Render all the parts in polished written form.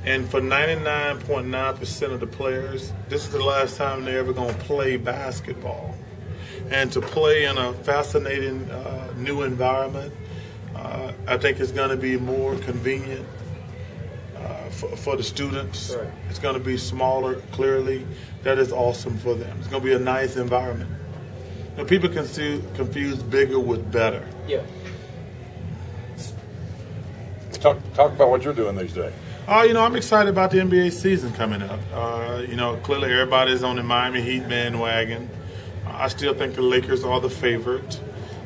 And for 99.9% of the players, this is the last time they're ever going to play basketball. And to play in a fascinating new environment, I think it's going to be more convenient for the students. Right. It's going to be smaller, clearly. That is awesome for them. It's going to be a nice environment. You know, people can confuse bigger with better. Yeah. Talk about what you're doing these days. You know, I'm excited about the NBA season coming up. You know, clearly everybody's on the Miami Heat bandwagon. I still think the Lakers are the favorite.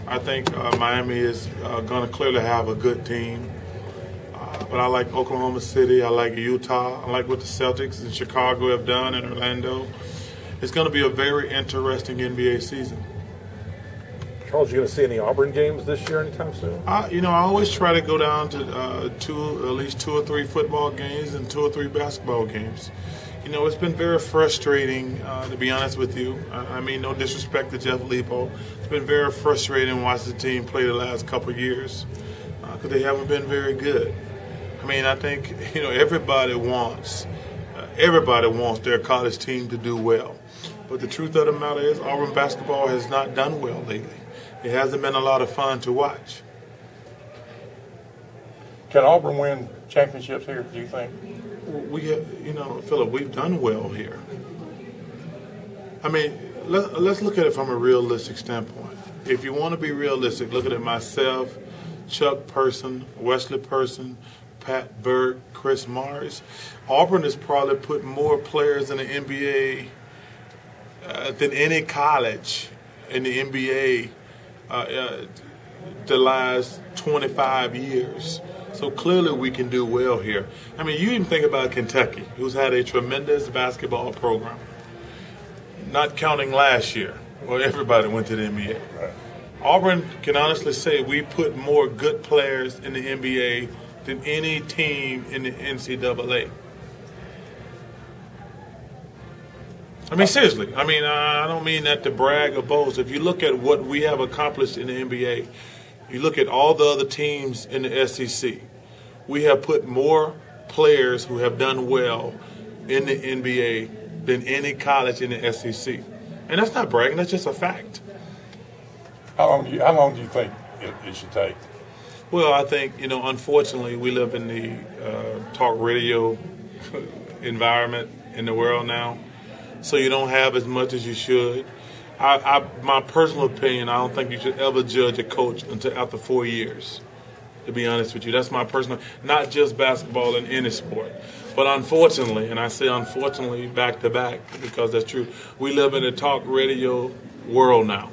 I think Miami is going to clearly have a good team. But I like Oklahoma City. I like Utah. I like what the Celtics and Chicago have done in Orlando. It's going to be a very interesting NBA season. Charles, you going to see any Auburn games this year anytime soon? You know, I always try to go down to at least 2 or 3 football games and 2 or 3 basketball games. You know, it's been very frustrating, to be honest with you. I mean, no disrespect to Jeff Lepo. It's been very frustrating watching the team play the last couple of years because they haven't been very good. I mean, I think, you know, everybody wants their college team to do well. But the truth of the matter is Auburn basketball has not done well lately. It hasn't been a lot of fun to watch. Can Auburn win championships here, do you think? We have, you know, Philip, we've done well here. I mean, let's look at it from a realistic standpoint. If you want to be realistic, look at it myself, Chuck Person, Wesley Person, Pat Berg, Chris Morris. Auburn has probably put more players in the NBA than any college in the NBA the last 25 years. So clearly we can do well here. I mean, you even think about Kentucky, who's had a tremendous basketball program. Not counting last year, where everybody went to the NBA. Right. Auburn can honestly say we put more good players in the NBA than any team in the NCAA. I mean, seriously. I mean, I don't mean that to brag or boast. If you look at what we have accomplished in the NBA, you look at all the other teams in the SEC, we have put more players who have done well in the NBA than any college in the SEC. And that's not bragging, that's just a fact. How long do you think it should take? Well, I think, you know, unfortunately, we live in the talk radio environment in the world now, so you don't have as much as you should. My personal opinion, I don't think you should ever judge a coach until after 4 years, to be honest with you. That's my personal, not just basketball in any sport. But unfortunately, and I say unfortunately back to back because that's true, we live in a talk radio world now.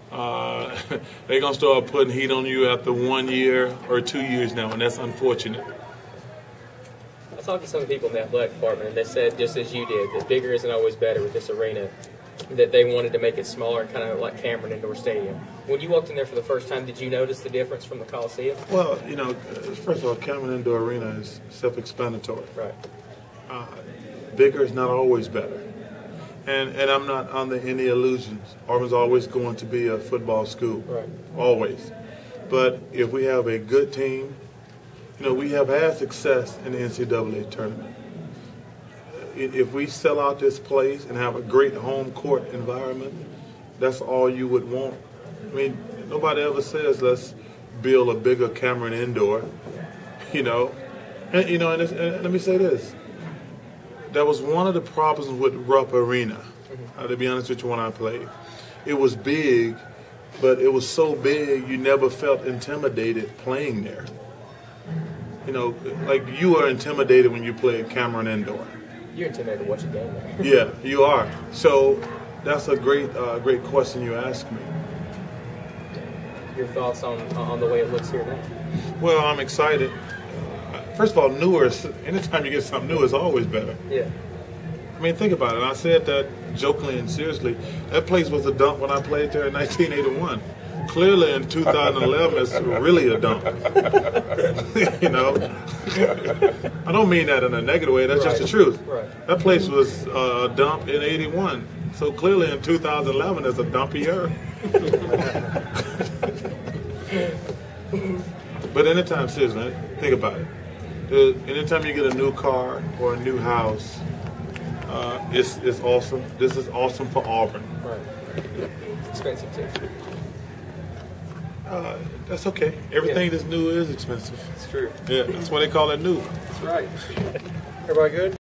They're going to start putting heat on you after 1 year or 2 years now, and that's unfortunate. I talked to some of the people in the athletic department, and they said, just as you did, that bigger isn't always better with this arena, that they wanted to make it smaller, kind of like Cameron Indoor Stadium. When you walked in there for the first time, did you notice the difference from the Coliseum? Well, you know, first of all, Cameron Indoor Arena is self-explanatory. Right. Bigger is not always better. And I'm not under any illusions. Auburn's always going to be a football school. Right. Always. But if we have a good team, you know, we have had success in the NCAA tournament. If we sell out this place and have a great home court environment, that's all you would want. I mean, nobody ever says let's build a bigger Cameron Indoor, you know. And let me say this. That was one of the problems with Rupp Arena, to be honest with you, when I played. It was big, but it was so big you never felt intimidated playing there. You know, like you are intimidated when you play at Cameron Indoor. You're intimidated to watch a game there. Yeah, you are. So that's a great question you asked me. Your thoughts on the way it looks here now? Well, I'm excited. First of all, newer. Anytime you get something new, it's always better. Yeah. I mean, think about it. I said that jokingly and seriously. That place was a dump when I played there in 1981. Clearly, in 2011, it's really a dump. You know, I don't mean that in a negative way. That's just the truth. Right. That place was a dump in '81. So clearly, in 2011, it's a dumpier. But anytime, seriously, think about it. Anytime you get a new car or a new house, it's awesome. This is awesome for Auburn. Right. Expensive too. That's okay. Everything that's new is expensive. It's true. Yeah, that's why they call it new. That's right. Everybody good?